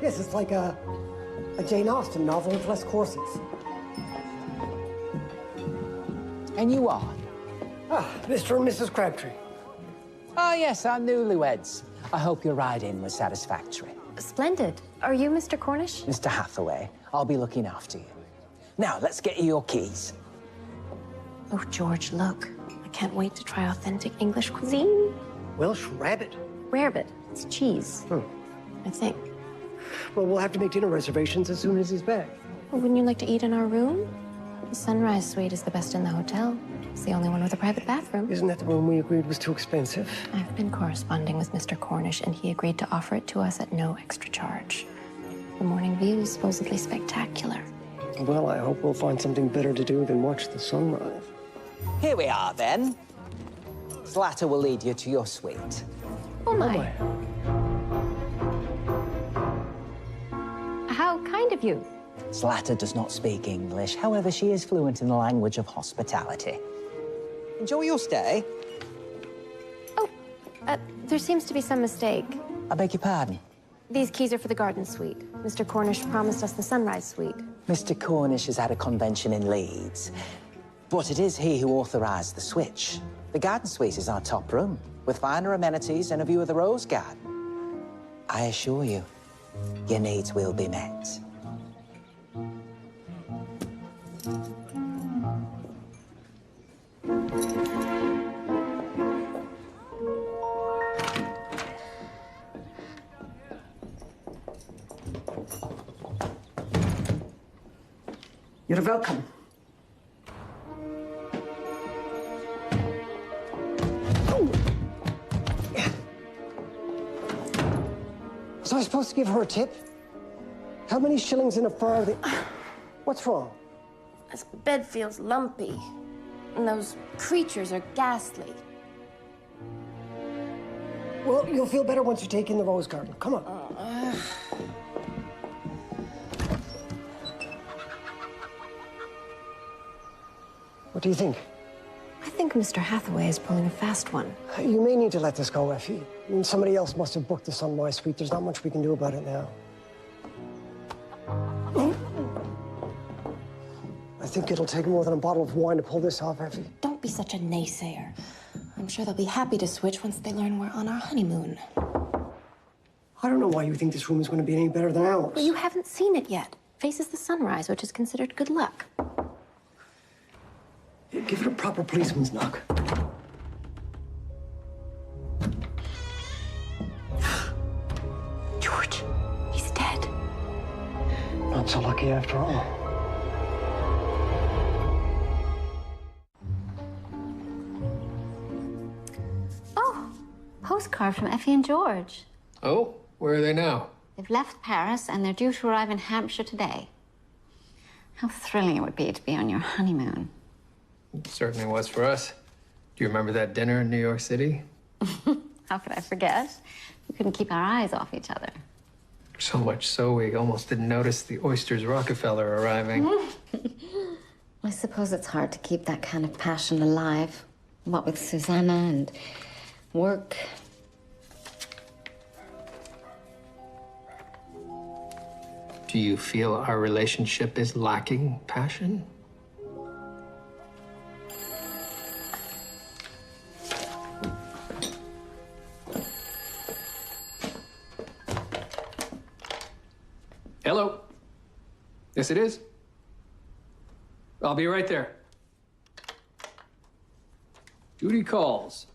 Yes, it's like a Jane Austen novel with less courses. And you are? Ah, Mr. and Mrs. Krábtry. Oh, yes, our newlyweds. I hope your ride-in was satisfactory. Splendid. Are you Mr. Cornish? Mr. Hathaway, I'll be looking after you. Now, let's get you your keys. Oh, George, look. I can't wait to try authentic English cuisine. Welsh rabbit. Rarebit. It's cheese. I think. Well, we'll have to make dinner reservations as soon as he's back. Well, wouldn't you like to eat in our room? The Sunrise Suite is the best in the hotel. It's the only one with a private bathroom. Isn't that the room we agreed was too expensive? I've been corresponding with Mr. Cornish, and he agreed to offer it to us at no extra charge. The morning view is supposedly spectacular. Well, I hope we'll find something better to do than watch the sunrise. Here we are, then. Zlata will lead you to your suite. Oh, my. How kind of you. Zlata does not speak English. However, she is fluent in the language of hospitality. Enjoy your stay. Oh, there seems to be some mistake. I beg your pardon? These keys are for the garden suite. Mr. Cornish promised us the Sunrise Suite. Mr. Cornish is at a convention in Leeds. But it is he who authorized the switch. The garden suite is our top room, with finer amenities and a view of the rose garden. I assure you, your needs will be met. You're welcome. Was I supposed to give her a tip? How many shillings in a fur? What's wrong? This bed feels lumpy, and those creatures are ghastly. Well, you'll feel better once you take in the rose garden. Come on. What do you think? I think Mr. Hathaway is pulling a fast one. You may need to let this go, Effie. I mean, somebody else must have booked the Sunrise Suite. There's not much we can do about it now. I think it'll take more than a bottle of wine to pull this off, Effie. Don't be such a naysayer. I'm sure they'll be happy to switch once they learn we're on our honeymoon. I don't know why you think this room is going to be any better than ours. Well, you haven't seen it yet. Faces the sunrise, which is considered good luck. Give it a proper policeman's knock. George, he's dead. Not so lucky after all. Oh, postcard from Effie and George. Oh, where are they now? They've left Paris and they're due to arrive in Hampshire today. How thrilling it would be to be on your honeymoon. It certainly was for us. Do you remember that dinner in New York City? How could I forget? We couldn't keep our eyes off each other. So much so we almost didn't notice the Oysters Rockefeller arriving. I suppose it's hard to keep that kind of passion alive. What with Susanna and work. Do you feel our relationship is lacking passion? Hello. Yes, it is. I'll be right there. Duty calls.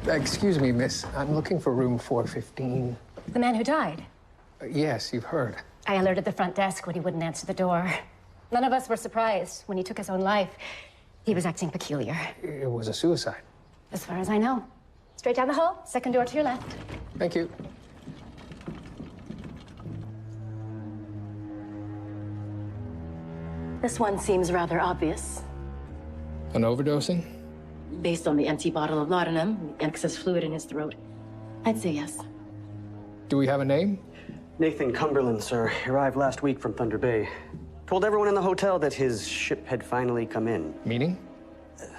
Excuse me, miss. I'm looking for room 415. The man who died? Yes, you've heard. I alerted the front desk when he wouldn't answer the door. None of us were surprised when he took his own life. He was acting peculiar. It was a suicide. As far as I know. Straight down the hall, second door to your left. Thank you. This one seems rather obvious. An overdosing? Based on the empty bottle of laudanum and the excess fluid in his throat, I'd say yes. Do we have a name? Nathan Cumberland, sir. He arrived last week from Thunder Bay. Told everyone in the hotel that his ship had finally come in. Meaning?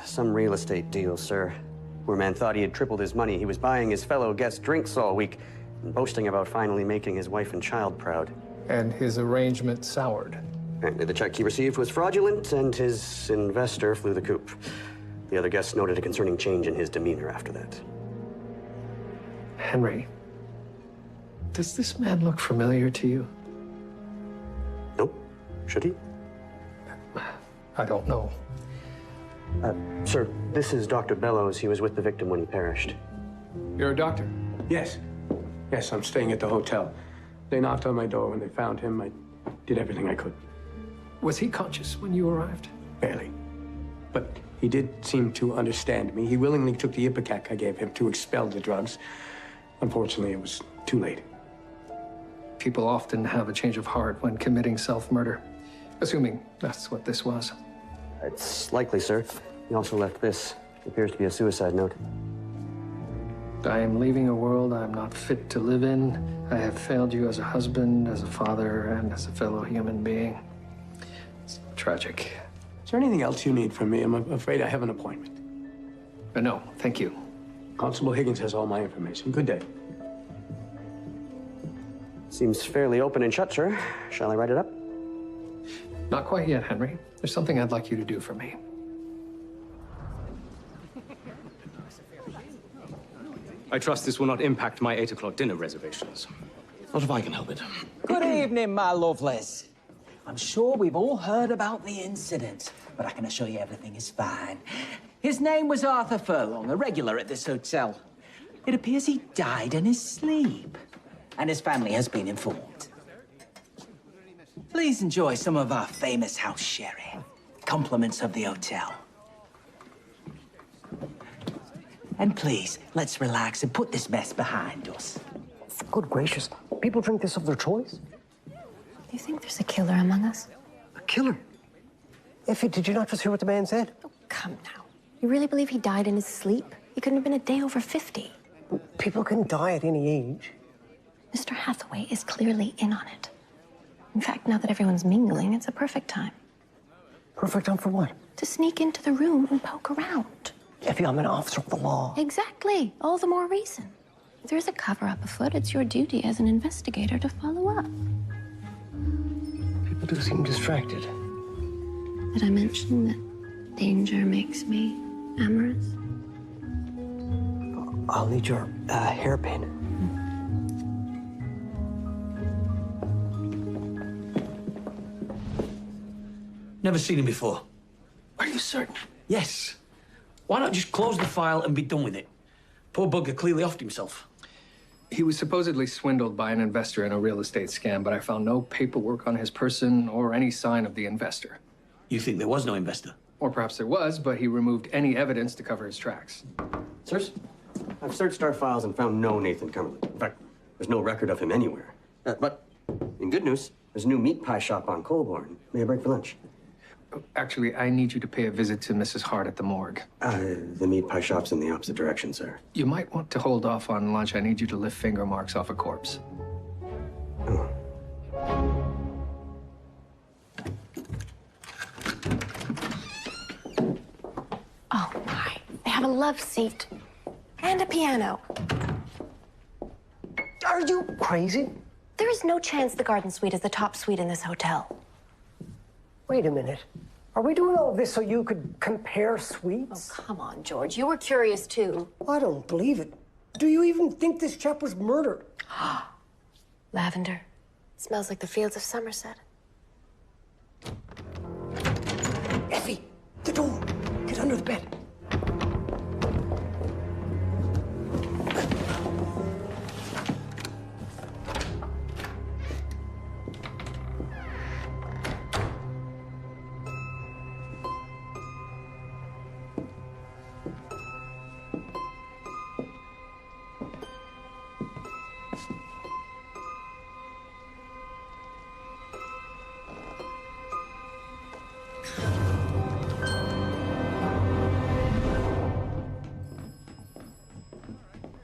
Some real estate deal, sir. Poor man thought he had tripled his money. He was buying his fellow guests drinks all week and boasting about finally making his wife and child proud. And his arrangement soured. Apparently the check he received was fraudulent and his investor flew the coop. The other guests noted a concerning change in his demeanor after that. Henry, does this man look familiar to you? Nope. Should he? I don't know. Sir, this is Dr. Bellows. He was with the victim when he perished. You're a doctor? Yes. Yes, I'm staying at the hotel. They knocked on my door when they found him. I did everything I could. Was he conscious when you arrived? Barely. But he did seem to understand me. He willingly took the ipecac I gave him to expel the drugs. Unfortunately, it was too late. People often have a change of heart when committing self-murder. Assuming that's what this was. It's likely, sir. He also left this. It appears to be a suicide note. I am leaving a world I am not fit to live in. I have failed you as a husband, as a father, and as a fellow human being. It's tragic. Is there anything else you need from me? I'm afraid I have an appointment. No, thank you. Constable Higgins has all my information. Good day. Seems fairly open and shut, sir. Shall I write it up? Not quite yet, Henry. There's something I'd like you to do for me. I trust this will not impact my 8 o'clock dinner reservations. Not if I can help it. Good evening, my lovelies. I'm sure we've all heard about the incident, but I can assure you everything is fine. His name was Arthur Furlong, a regular at this hotel. It appears he died in his sleep, and his family has been informed. Please enjoy some of our famous house sherry. Compliments of the hotel. And please, let's relax and put this mess behind us. Good gracious. People drink this of their choice. Do you think there's a killer among us? A killer? Effie, did you not just hear what the man said? Oh, come now. You really believe he died in his sleep? He couldn't have been a day over 50. People can die at any age. Mr. Hathaway is clearly in on it. In fact, now that everyone's mingling, it's a perfect time. Perfect time for what? To sneak into the room and poke around. Effie, I'm an officer of the law. Exactly. All the more reason. If there's a cover-up afoot, it's your duty as an investigator to follow up. People do seem distracted. Did I mention that danger makes me amorous? I'll need your hairpin. Never seen him before. Are you certain? Yes. Why not just close the file and be done with it? Poor bugger clearly offed himself. He was supposedly swindled by an investor in a real estate scam, but I found no paperwork on his person or any sign of the investor. You think there was no investor? Or perhaps there was, but he removed any evidence to cover his tracks. Sirs, I've searched our files and found no Nathan Cumberland. In fact, there's no record of him anywhere. But in good news, there's a new meat pie shop on Colborne. May I break for lunch? Actually, I need you to pay a visit to Mrs. Hart at the morgue. The meat pie shop's in the opposite direction, sir. You might want to hold off on lunch. I need you to lift finger marks off a corpse. Oh. Oh, my. They have a love seat and a piano. Are you crazy? There is no chance the garden suite is the top suite in this hotel. Wait a minute. Are we doing all this so you could compare Oh, suites? come on, George. You were curious, too. I don't believe it. Do you even think this chap was murdered? Lavender. Smells like the fields of Somerset. Effie, the door. Get under the bed.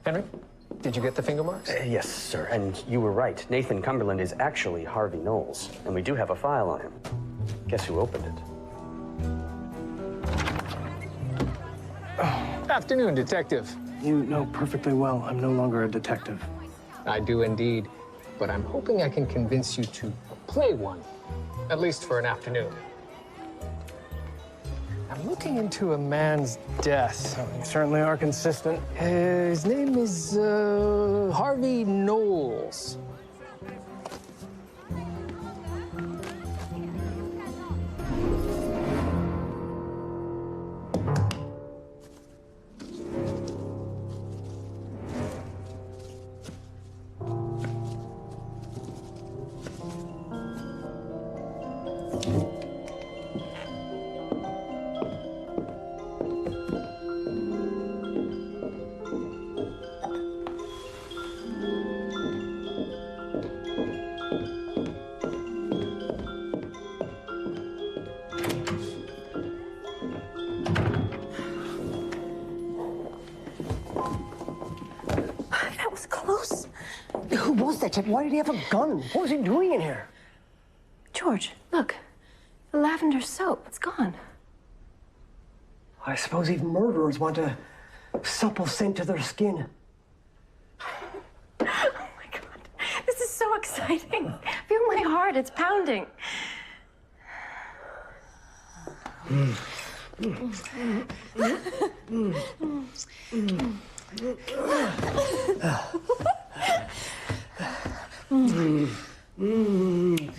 Henry, did you get the finger marks? Yes, sir. And you were right. Nathan Cumberland is actually Harvey Knowles, and we do have a file on him. Guess who opened it? Afternoon, Detective. You know perfectly well I'm no longer a detective. I do indeed, but I'm hoping I can convince you to play one, at least for an afternoon. I'm looking into a man's death. You certainly are consistent. His name is Harvey Knowles. Who was that? Why did he have a gun? What was he doing in here? George, look. The lavender soap, it's gone. I suppose even murderers want a supple scent to their skin. Oh my God. This is so exciting. Feel my heart, it's pounding.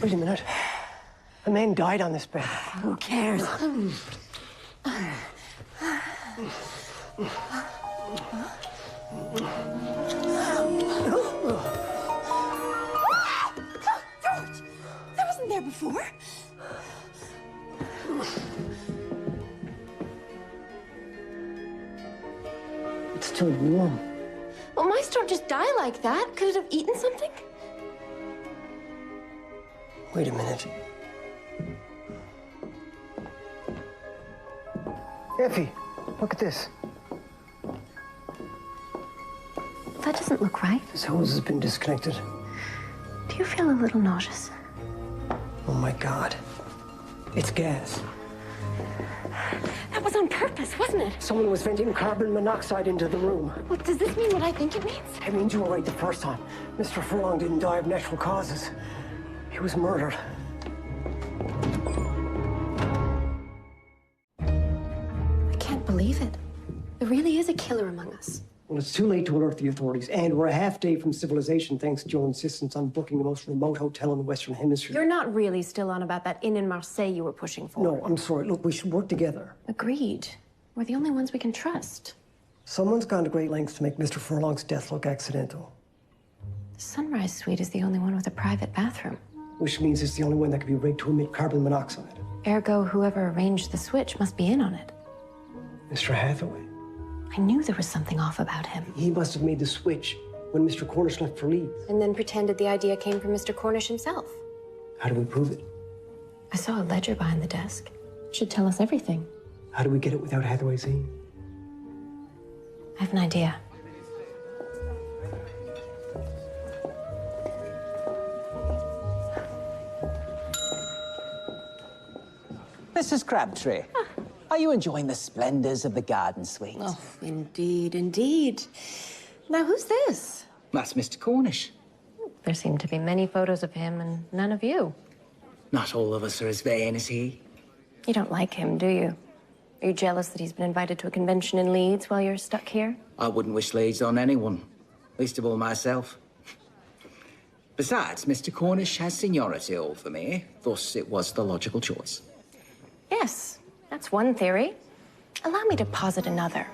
Wait a minute. A man died on this bed. Who cares? George! That wasn't there before. It's still warm. Well, mice don't just die like that. Could it have eaten something? Wait a minute. Effie, look at this. That doesn't look right. This hose has been disconnected. Do you feel a little nauseous? Oh my God. It's gas. That was on purpose, wasn't it? Someone was venting carbon monoxide into the room. Well, does this mean what I think it means? It means you were right the first time. Mr. Furlong didn't die of natural causes. He was murdered. I can't believe it. There really is a killer among us. Well, it's too late to alert the authorities, and we're a half day from civilization thanks to your insistence on booking the most remote hotel in the Western Hemisphere. You're not really still on about that inn in Marseille you were pushing for. No, I'm sorry. Look, we should work together. Agreed. We're the only ones we can trust. Someone's gone to great lengths to make Mr. Furlong's death look accidental. The Sunrise Suite is the only one with a private bathroom. Which means it's the only one that can be rigged to emit carbon monoxide. Ergo, whoever arranged the switch must be in on it. Mr. Hathaway. I knew there was something off about him. He must have made the switch when Mr. Cornish left for Leeds. And then pretended the idea came from Mr. Cornish himself. How do we prove it? I saw a ledger behind the desk. It should tell us everything. How do we get it without Hathaway seeing? I have an idea. Mrs. Crabtree, are you enjoying the splendors of the garden suite? Oh, indeed, indeed. Now, who's this? That's Mr. Cornish. There seem to be many photos of him and none of you. Not all of us are as vain as he. You don't like him, do you? Are you jealous that he's been invited to a convention in Leeds while you're stuck here? I wouldn't wish Leeds on anyone, least of all myself. Besides, Mr. Cornish has seniority over me, thus it was the logical choice. Yes, that's one theory. Allow me to posit another.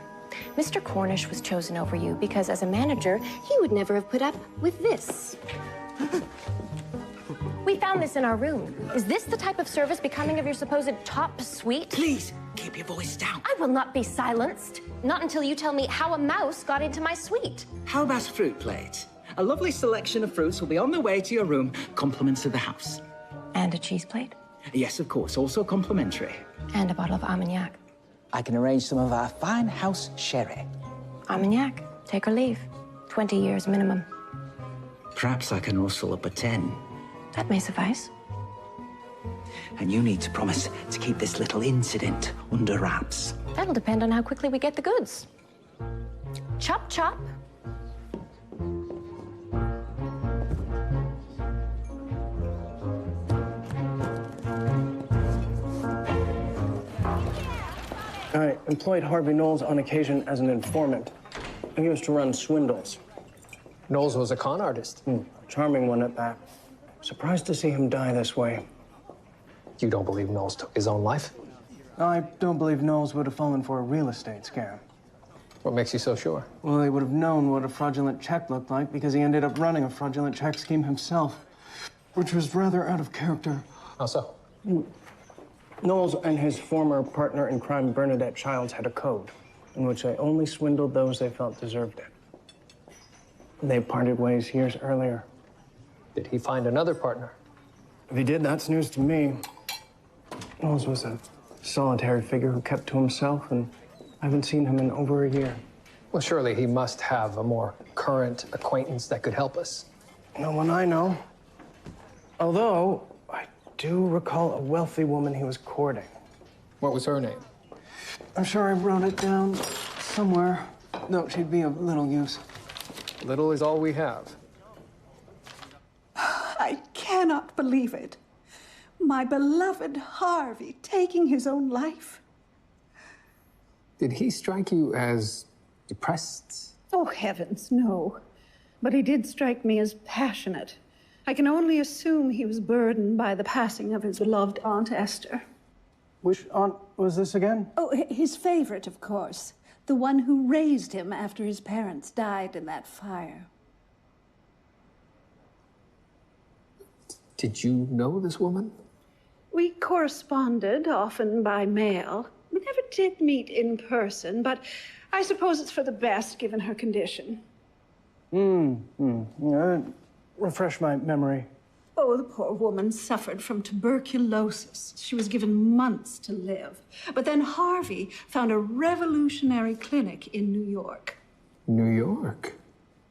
Mr. Cornish was chosen over you because as a manager, he would never have put up with this. We found this in our room. Is this the type of service becoming of your supposed top suite? Please, keep your voice down. I will not be silenced. Not until you tell me how a mouse got into my suite. How about a fruit plate? A lovely selection of fruits will be on their way to your room, compliments of the house. And a cheese plate? Yes, of course, also complimentary. And a bottle of Armagnac. I can arrange some of our fine house sherry. Armagnac, take or leave. 20 years minimum. Perhaps I can rustle up a 10. That may suffice. And you need to promise to keep this little incident under wraps. That'll depend on how quickly we get the goods. Chop, chop. I employed Harvey Knowles on occasion as an informant. He used to run swindles. Knowles was a con artist. A charming one at that. Surprised to see him die this way. You don't believe Knowles took his own life? I don't believe Knowles would have fallen for a real estate scam. What makes you so sure? Well, he would have known what a fraudulent check looked like because he ended up running a fraudulent check scheme himself, which was rather out of character. How so? Knowles and his former partner in crime, Bernadette Childs, had a code in which they only swindled those they felt deserved it. They parted ways years earlier. Did he find another partner? If he did, that's news to me. Knowles was a solitary figure who kept to himself, and I haven't seen him in over a year. Well, surely he must have a more current acquaintance that could help us. No one I know. Although, I do recall a wealthy woman he was courting. What was her name? I'm sure I wrote it down somewhere. No, she'd be of little use. Little is all we have. I cannot believe it. My beloved Harvey taking his own life. Did he strike you as depressed? Oh, heavens, no. But he did strike me as passionate. I can only assume he was burdened by the passing of his beloved Aunt Esther. Which aunt was this again? Oh, his favorite, of course. The one who raised him after his parents died in that fire. Did you know this woman? We corresponded, often by mail. We never did meet in person, but I suppose it's for the best, given her condition. Refresh my memory. Oh, the poor woman suffered from tuberculosis. She was given months to live. But then Harvey found a revolutionary clinic in New York. New York?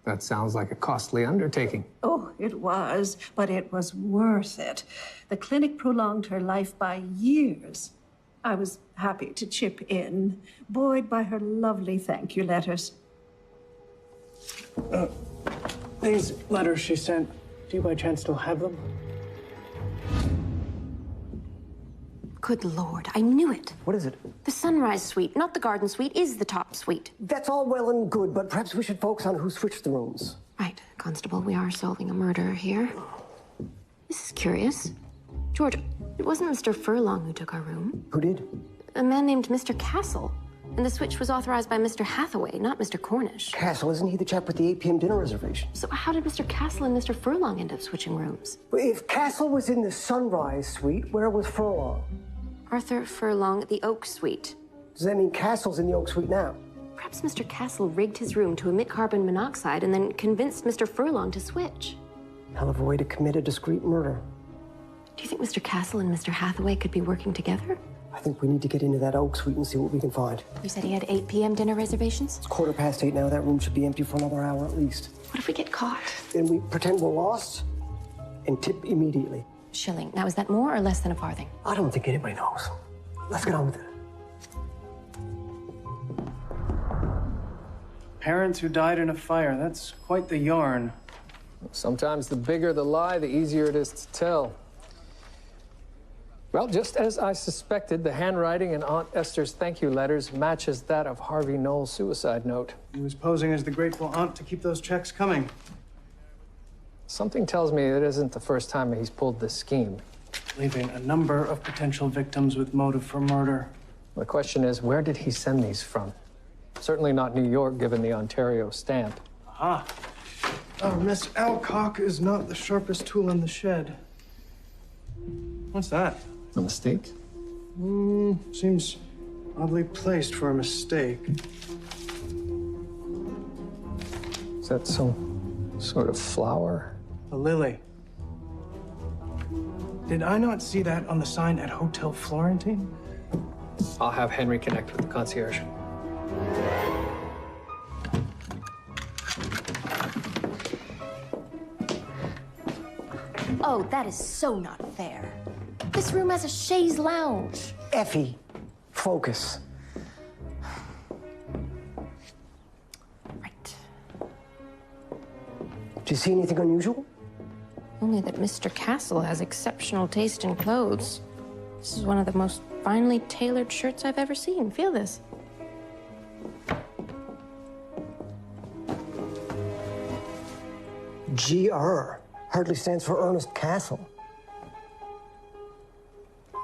That sounds like a costly undertaking. Oh, it was, but it was worth it. The clinic prolonged her life by years. I was happy to chip in, buoyed by her lovely thank you letters. These letters she sent, do you by chance still have them? Good Lord, I knew it. What is it? The sunrise suite, not the garden suite, is the top suite. That's all well and good, but perhaps we should focus on who switched the rooms. Right, Constable, we are solving a murder here. This is curious. George, it wasn't Mr. Furlong who took our room. Who did? A man named Mr. Castle. And the switch was authorized by Mr. Hathaway, not Mr. Cornish. Castle, isn't he the chap with the 8 p.m. dinner reservation? So how did Mr. Castle and Mr. Furlong end up switching rooms? If Castle was in the sunrise suite, where was Furlong? Arthur Furlong at the Oak Suite. Does that mean Castle's in the Oak Suite now? Perhaps Mr. Castle rigged his room to emit carbon monoxide and then convinced Mr. Furlong to switch. Hell of a way to commit a discreet murder. Do you think Mr. Castle and Mr. Hathaway could be working together? I think we need to get into that Oak Suite and see what we can find. You said he had 8 p.m. dinner reservations? It's 8:15 now. That room should be empty for another hour at least. What if we get caught? Then we pretend we're lost and tip immediately. Shilling. Now, is that more or less than a farthing? I don't think anybody knows. Let's get on with it. Parents who died in a fire. That's quite the yarn. Sometimes the bigger the lie, the easier it is to tell. Well, just as I suspected, the handwriting in Aunt Esther's thank you letters matches that of Harvey Knowles' suicide note. He was posing as the grateful aunt to keep those checks coming. Something tells me it isn't the first time he's pulled this scheme. Leaving a number of potential victims with motive for murder. The question is, where did he send these from? Certainly not New York, given the Ontario stamp. Ah. Oh, Miss Alcock is not the sharpest tool in the shed. What's that? A mistake? Seems oddly placed for a mistake. Is that some sort of flower? A lily. Did I not see that on the sign at Hotel Florentine? I'll have Henry connect with the concierge. Oh, that is so not fair. This this room as a chaise lounge. Effie, focus. Right. Do you see anything unusual? Only that Mr. Castle has exceptional taste in clothes. This is one of the most finely tailored shirts I've ever seen. Feel this. GR hardly stands for Ernest Castle.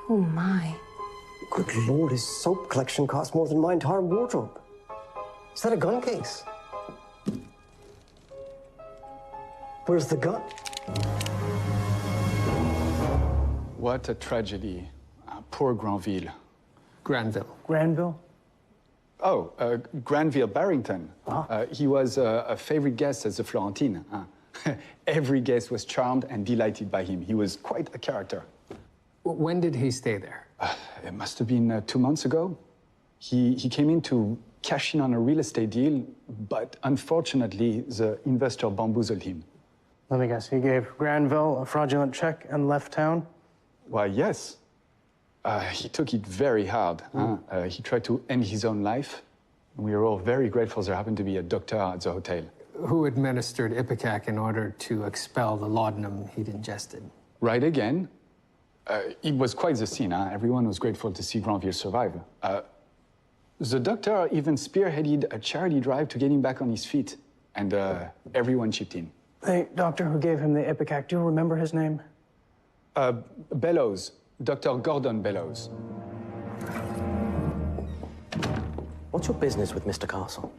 Oh, my. Good Lord, his soap collection costs more than my entire wardrobe. Is that a gun case? Where's the gun? What a tragedy. Poor Granville. Granville. Granville? Oh, Granville Barrington. He was a favorite guest at the Florentine. Every guest was charmed and delighted by him. He was quite a character. When did he stay there? It must have been 2 months ago. He came in to cash in on a real estate deal, but unfortunately, the investor bamboozled him. Let me guess, he gave Granville a fraudulent check and left town? Why, yes. He took it very hard. He tried to end his own life. We are all very grateful there happened to be a doctor at the hotel. Who administered ipecac in order to expel the laudanum he'd ingested? Right again. It was quite the scene. Everyone was grateful to see Granville survive. The doctor even spearheaded a charity drive to get him back on his feet, and everyone chipped in. The doctor who gave him the ipecac, do you remember his name? Bellows. Dr. Gordon Bellows. What's your business with Mr. Castle?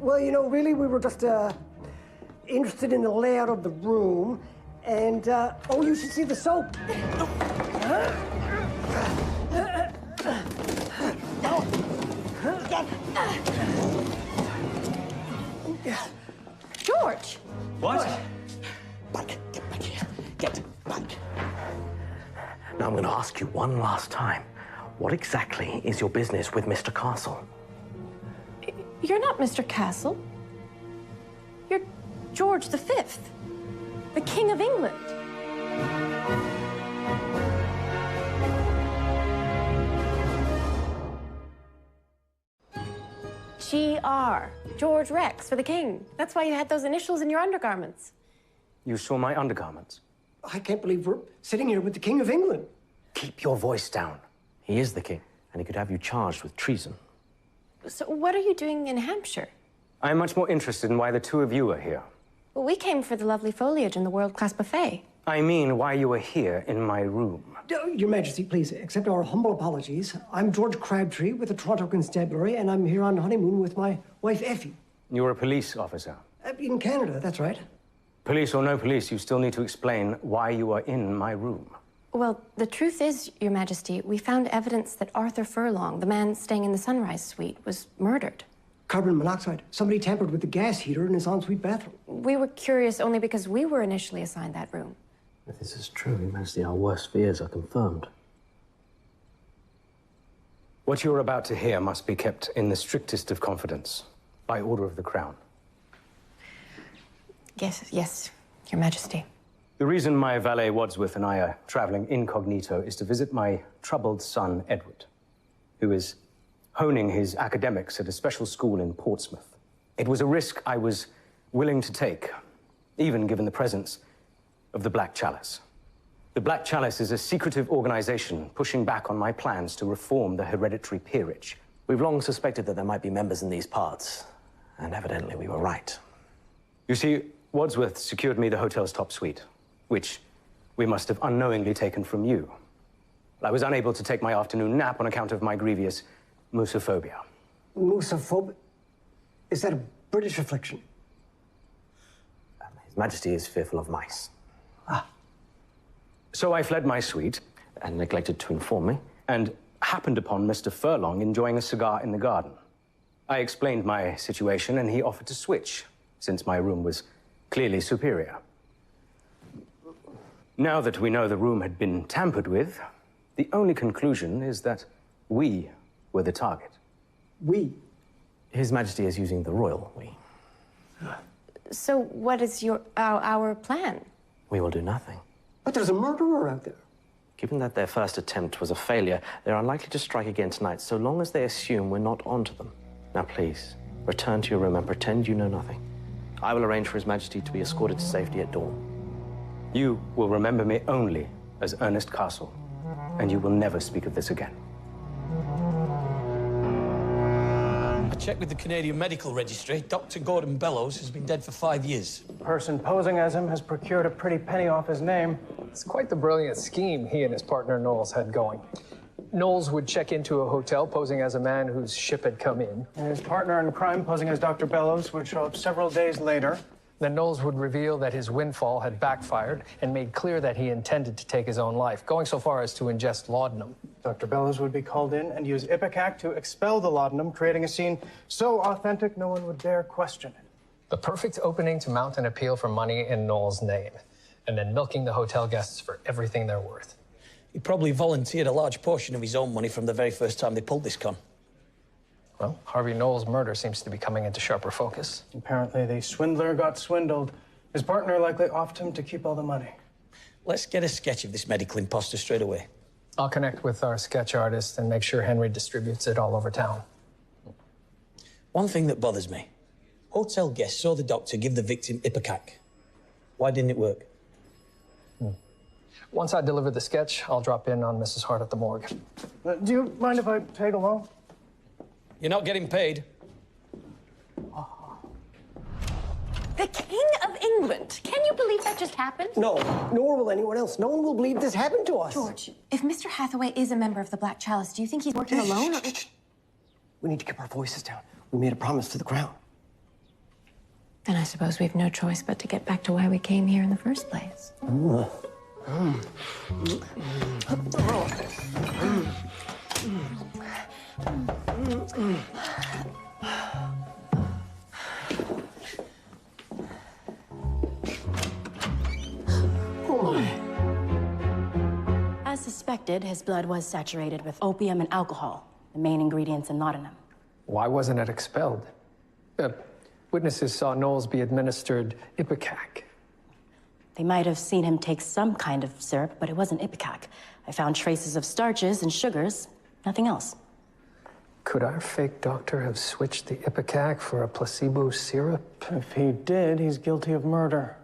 Well, you know, really, we were just interested in the layout of the room, and oh, you should see the soap. George! What? Back, get back here. Get back. Now, I'm going to ask you one last time. What exactly is your business with Mr. Castle? You're not Mr. Castle. You're George V, the King of England. GR, George Rex for the King. That's why you had those initials in your undergarments. You saw my undergarments? I can't believe we're sitting here with the King of England. Keep your voice down. He is the king, and he could have you charged with treason. So what are you doing in Hampshire? I am much more interested in why the two of you are here. Well, we came for the lovely foliage and the world-class buffet. I mean, why you are here in my room. Your Majesty, please accept our humble apologies. I'm George Crabbtree with the Toronto Constabulary, and I'm here on honeymoon with my wife, Effie. You're a police officer. In Canada, that's right. Police or no police, you still need to explain why you are in my room. Well, the truth is, Your Majesty, we found evidence that Arthur Furlong, the man staying in the Sunrise Suite, was murdered. Carbon monoxide. Somebody tampered with the gas heater in his ensuite bathroom. We were curious only because we were initially assigned that room. If this is true, Your Majesty, our worst fears are confirmed. What you're about to hear must be kept in the strictest of confidence, by order of the Crown. Yes, Your Majesty. The reason my valet Wadsworth and I are traveling incognito is to visit my troubled son, Edward, who is honing his academics at a special school in Portsmouth. It was a risk I was willing to take, even given the presence of the Black Chalice. The Black Chalice is a secretive organization pushing back on my plans to reform the hereditary peerage. We've long suspected that there might be members in these parts, and evidently we were right. You see, Wadsworth secured me the hotel's top suite, which we must have unknowingly taken from you. I was unable to take my afternoon nap on account of my grievous moosophobia. Moosophobia? Is that a British affliction? His Majesty is fearful of mice. So I fled my suite, and neglected to inform me, and happened upon Mr. Furlong enjoying a cigar in the garden. I explained my situation, and he offered to switch, since my room was clearly superior. Now that we know the room had been tampered with, the only conclusion is that we were the target. We? His Majesty is using the royal we. So what is our plan? We will do nothing. But there's a murderer out there. Given that their first attempt was a failure, they're unlikely to strike again tonight, so long as they assume we're not onto them. Now, please, return to your room and pretend you know nothing. I will arrange for His Majesty to be escorted to safety at dawn. You will remember me only as Ernest Castle, and you will never speak of this again. I checked with the Canadian Medical Registry. Dr. Gordon Bellows has been dead for 5 years. The person posing as him has procured a pretty penny off his name. It's quite the brilliant scheme he and his partner Knowles had going. Knowles would check into a hotel posing as a man whose ship had come in. And his partner in crime, posing as Dr. Bellows, would show up several days later. Then Knowles would reveal that his windfall had backfired and made clear that he intended to take his own life, going so far as to ingest laudanum. Dr. Bellows would be called in and use ipecac to expel the laudanum, creating a scene so authentic no one would dare question it. The perfect opening to mount an appeal for money in Knowles' name, and then milking the hotel guests for everything they're worth. He probably volunteered a large portion of his own money from the very first time they pulled this con. Well, Harvey Knowles' murder seems to be coming into sharper focus. Apparently, the swindler got swindled. His partner likely offed him to keep all the money. Let's get a sketch of this medical imposter straight away. I'll connect with our sketch artist and make sure Henry distributes it all over town. One thing that bothers me. Hotel guests saw the doctor give the victim ipecac. Why didn't it work? Once I deliver the sketch, I'll drop in on Mrs. Hart at the morgue. Do you mind if I tag along? You're not getting paid. The King of England. Can you believe that just happened? No, nor will anyone else. No one will believe this happened to us. George, if Mr. Hathaway is a member of the Black Chalice, do you think he's working alone? Or... We need to keep our voices down. We made a promise to the crown. Then I suppose we have no choice but to get back to why we came here in the first place. As suspected, his blood was saturated with opium and alcohol, the main ingredients in laudanum. Why wasn't it expelled? Witnesses saw Knowles be administered ipecac. They might have seen him take some kind of syrup, but it wasn't ipecac. I found traces of starches and sugars, nothing else. Could our fake doctor have switched the ipecac for a placebo syrup? If he did, he's guilty of murder.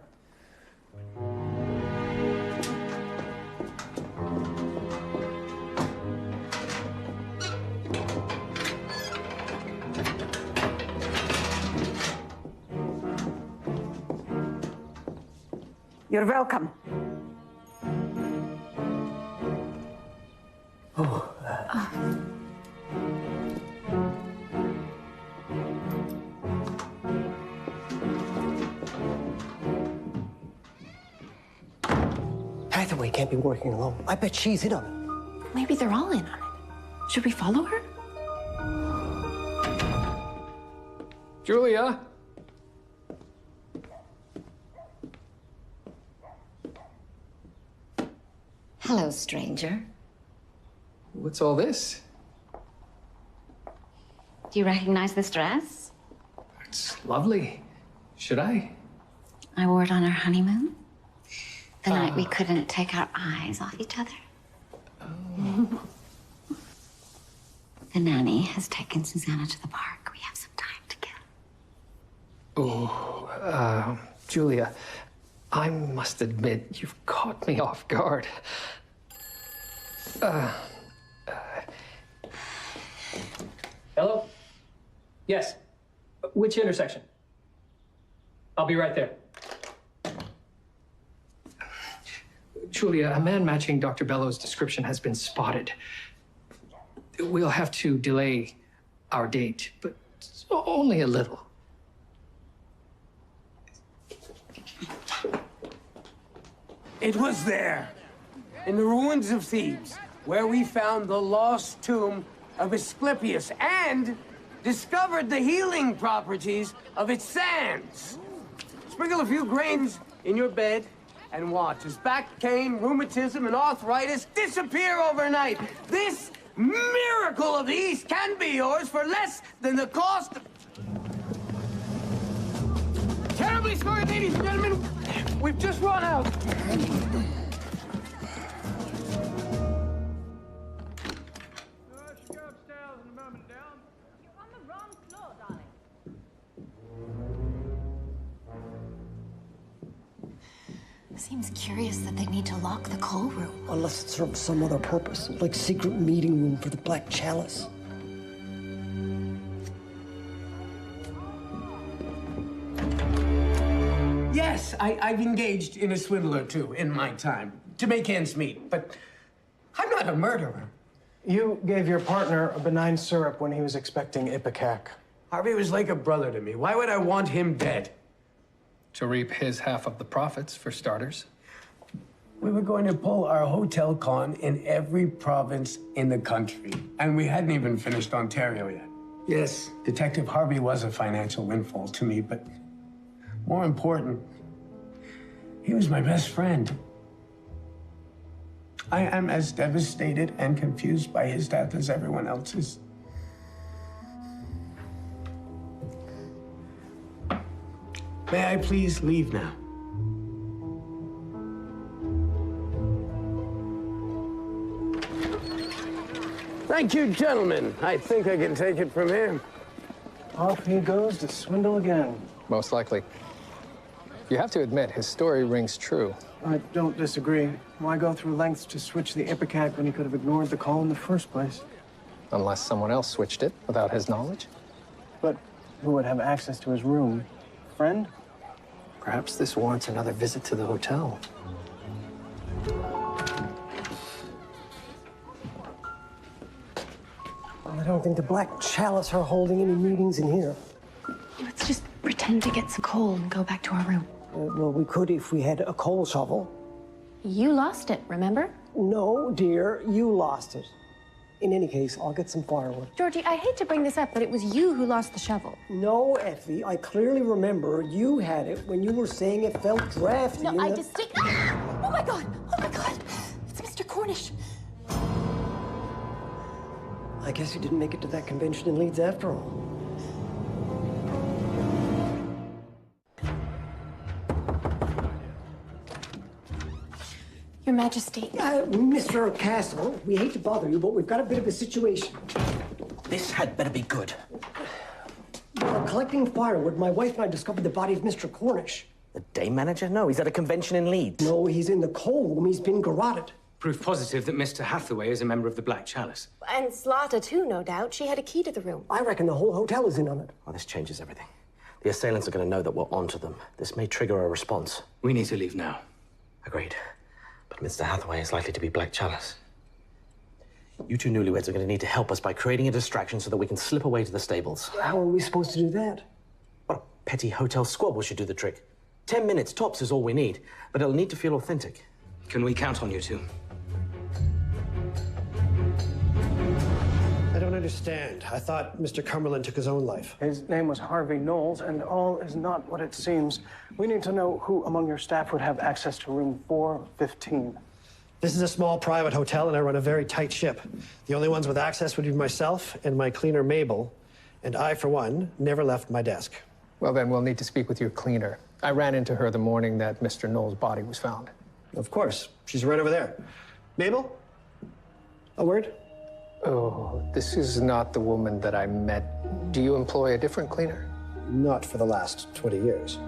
You're welcome. Hathaway can't be working alone. I bet she's in on it. Maybe they're all in on it. Should we follow her? Julia? Hello, stranger. What's all this? Do you recognize this dress? It's lovely. Should I? I wore it on our honeymoon. The night we couldn't take our eyes off each other. Oh. The nanny has taken Susanna to the park. We have some time to kill. Oh, Julia, I must admit, you've caught me off guard. Hello? Yes. Which intersection? I'll be right there. Julia, a man matching Dr. Bellows' description has been spotted. We'll have to delay our date, but only a little. It was there, in the ruins of Thebes, where we found the lost tomb of Asclepius and discovered the healing properties of its sands. Sprinkle a few grains in your bed and watch as back pain, rheumatism, and arthritis disappear overnight. This miracle of the East can be yours for less than the cost of... Terribly sorry, ladies and gentlemen. We've just run out. Seems curious that they need to lock the coal room. Unless it serves some other purpose, like secret meeting room for the Black Chalice. Yes, I've engaged in a swindle or two in my time to make ends meet, but I'm not a murderer. You gave your partner a benign syrup when he was expecting ipecac. Harvey was like a brother to me. Why would I want him dead? To reap his half of the profits, for starters. We were going to pull our hotel con in every province in the country, and we hadn't even finished Ontario yet. Yes, Detective Harvey was a financial windfall to me, but more important, he was my best friend. I am as devastated and confused by his death as everyone else is. May I please leave now? Thank you, gentlemen. I think I can take it from here. Off he goes to swindle again. Most likely. You have to admit, his story rings true. I don't disagree. Why go through lengths to switch the ipecac when he could have ignored the call in the first place? Unless someone else switched it without his knowledge. But who would have access to his room? Friend? Perhaps this warrants another visit to the hotel. I don't think the Black Chalice are holding any meetings in here. Let's just pretend to get some coal and go back to our room. Well, we could if we had a coal shovel. You lost it, remember? No, dear, you lost it. In any case, I'll get some firewood. Georgie, I hate to bring this up, but it was you who lost the shovel. No, Effie, I clearly remember you had it when you were saying it felt drafty. No, I distinctly... Oh, my God! Oh, my God! It's Mr. Cornish. I guess you didn't make it to that convention in Leeds after all. Your Majesty. Mr. Castle, we hate to bother you, but we've got a bit of a situation. This had better be good. While collecting firewood, my wife and I discovered the body of Mr. Cornish. The day manager? No, he's at a convention in Leeds. No, he's in the coal room. He's been garroted. Proof positive that Mr. Hathaway is a member of the Black Chalice. And Slaughter, too, no doubt. She had a key to the room. I reckon the whole hotel is in on it. Oh, this changes everything. The assailants are going to know that we're onto them. This may trigger a response. We need to leave now. Agreed. But Mr. Hathaway is likely to be Black Chalice. You two newlyweds are going to need to help us by creating a distraction so that we can slip away to the stables. How are we supposed to do that? What, a petty hotel squabble should do the trick. 10 minutes tops is all we need, but it'll need to feel authentic. Can we count on you two? I don't understand. I thought Mr. Cumberland took his own life. His name was Harvey Knowles, and all is not what it seems. We need to know who among your staff would have access to room 415. This is a small private hotel, and I run a very tight ship. The only ones with access would be myself and my cleaner, Mabel, and I, for one, never left my desk. Well, then we'll need to speak with your cleaner. I ran into her the morning that Mr. Knowles' body was found. Of course. She's right over there. Mabel? A word? Oh, this is not the woman that I met. Do you employ a different cleaner? Not for the last 20 years.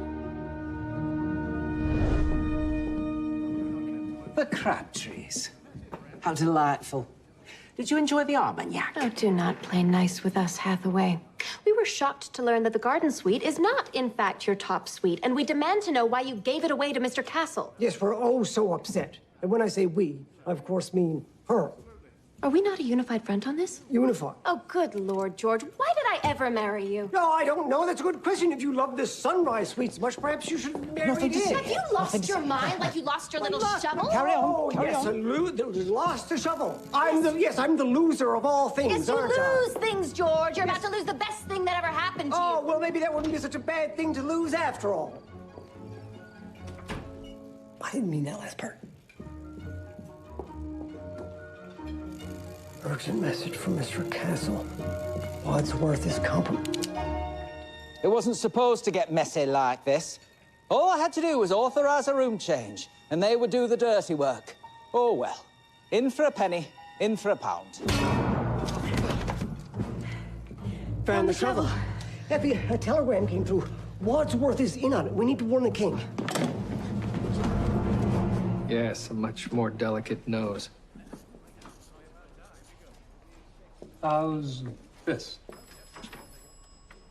The Crabbtrees. How delightful. Did you enjoy the Armagnac? Oh, do not play nice with us, Hathaway. We were shocked to learn that the garden suite is not, in fact, your top suite, and we demand to know why you gave it away to Mr. Castle. Yes, we're oh so upset. And when I say we, I of course mean her. Are we not a unified front on this? Unified. Oh, good Lord, George. Why did I ever marry you? No, I don't know. That's a good question. If you love this sunrise suites much, perhaps you should marry Nothing to it. say. Have you lost your mind like you lost your little shovel? Carry on. Oh, yes, lost the shovel. I'm the loser of all things, Yes, you aren't I? lose things, George. You're about to lose the best thing that ever happened to you. Oh, well, maybe that wouldn't be such a bad thing to lose after all. I didn't mean that last part. Urgent message from Mr. Castle. Wadsworth is compromised. It wasn't supposed to get messy like this. All I had to do was authorize a room change, and they would do the dirty work. Oh, well. In for a penny, in for a pound. Found the shovel. Effie, a telegram came through. Wadsworth is in on it. We need to warn the king. Yes, a much more delicate nose. How's this?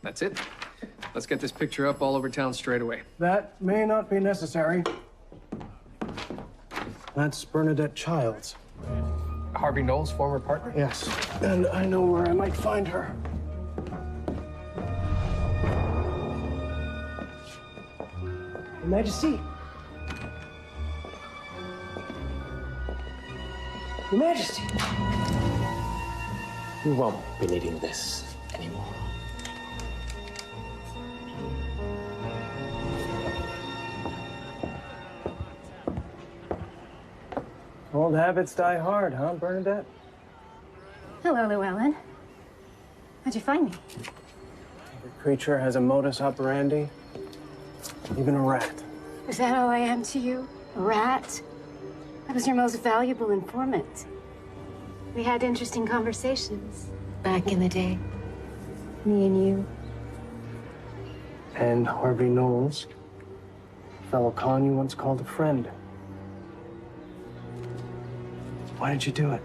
That's it. Let's get this picture up all over town straight away. That may not be necessary. That's Bernadette Childs. Harvey Knowles' former partner? Yes, and I know where I might find her. Your Majesty. Your Majesty. We won't be needing this anymore. Old habits die hard, huh, Bernadette? Hello, Llewellyn. How'd you find me? Every creature has a modus operandi, even a rat. Is that all I am to you? A rat? I was your most valuable informant. We had interesting conversations back in the day. Me and you. And Harvey Knowles, fellow con you once called a friend. Why did you do it?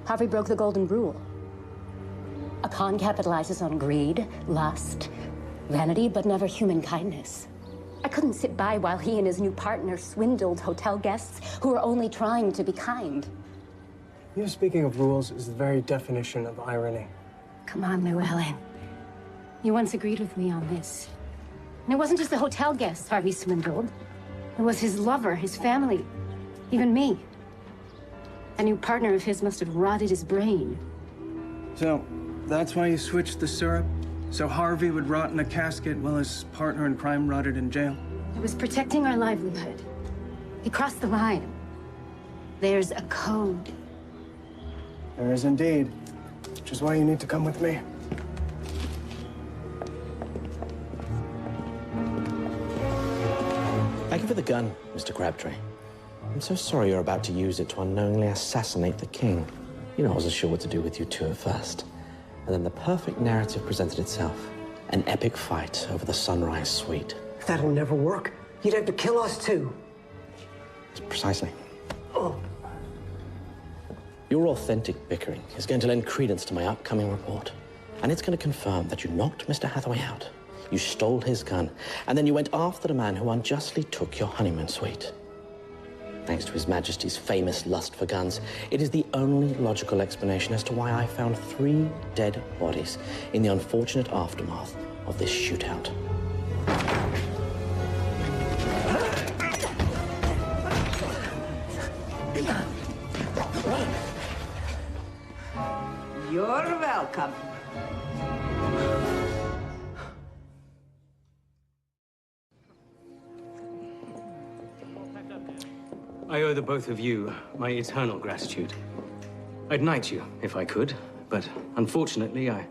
Harvey broke the golden rule. A con capitalizes on greed, lust, vanity, but never human kindness. I couldn't sit by while he and his new partner swindled hotel guests who were only trying to be kind. You speaking of rules is the very definition of irony. Come on, Llewellyn. You once agreed with me on this. And it wasn't just the hotel guests Harvey swindled. It was his lover, his family, even me. A new partner of his must have rotted his brain. So, that's why you switched the syrup? So Harvey would rot in a casket while his partner in crime rotted in jail? It was protecting our livelihood. He crossed the line. There's a code. There is indeed, which is why you need to come with me. Thank you for the gun, Mr. Crabtree. I'm so sorry you're about to use it to unknowingly assassinate the king. You know, I wasn't sure what to do with you two at first. And then the perfect narrative presented itself. An epic fight over the Sunrise Suite. That'll never work. You'd have to kill us too. Precisely. Oh. Your authentic bickering is going to lend credence to my upcoming report. And it's going to confirm that you knocked Mr. Hathaway out. You stole his gun. And then you went after the man who unjustly took your honeymoon suite. Thanks to His Majesty's famous lust for guns, it is the only logical explanation as to why I found 3 dead bodies in the unfortunate aftermath of this shootout. You're welcome. I owe the both of you my eternal gratitude. I'd knight you if I could, but unfortunately, I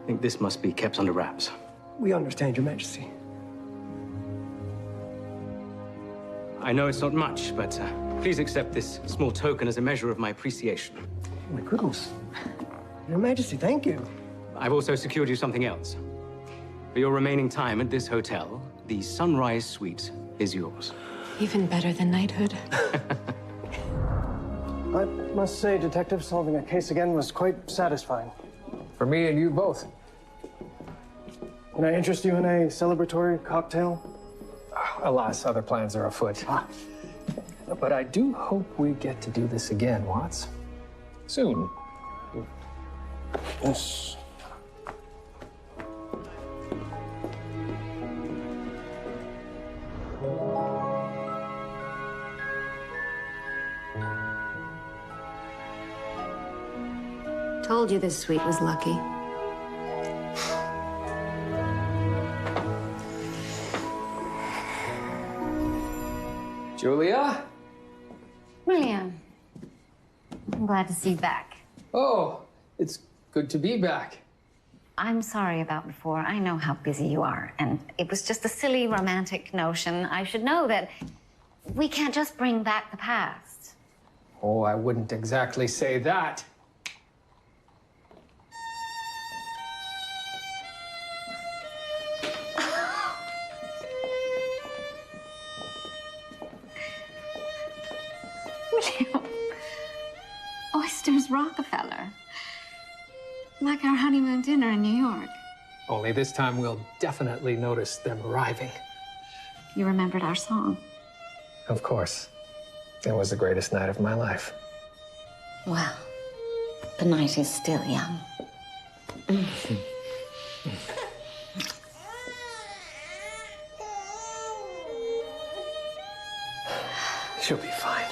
think this must be kept under wraps. We understand, Your Majesty. I know it's not much, but please accept this small token as a measure of my appreciation. Oh, my goodness. Your Majesty, thank you. I've also secured you something else. For your remaining time at this hotel, the Sunrise Suite is yours. Even better than knighthood. I must say, Detective, solving a case again was quite satisfying. For me and you both. Can I interest you in a celebratory cocktail? Alas, other plans are afoot. But I do hope we get to do this again, Watts. Soon. Yes. Told you this suite was lucky. Julia? William, I'm glad to see you back. Oh, it's good to be back. I'm sorry about before. I know how busy you are, and it was just a silly romantic notion. I should know that we can't just bring back the past. Oh, I wouldn't exactly say that. color. Like our honeymoon dinner in New York. Only this time we'll definitely notice them arriving. You remembered our song? Of course. It was the greatest night of my life. Well, the night is still young. She'll be fine.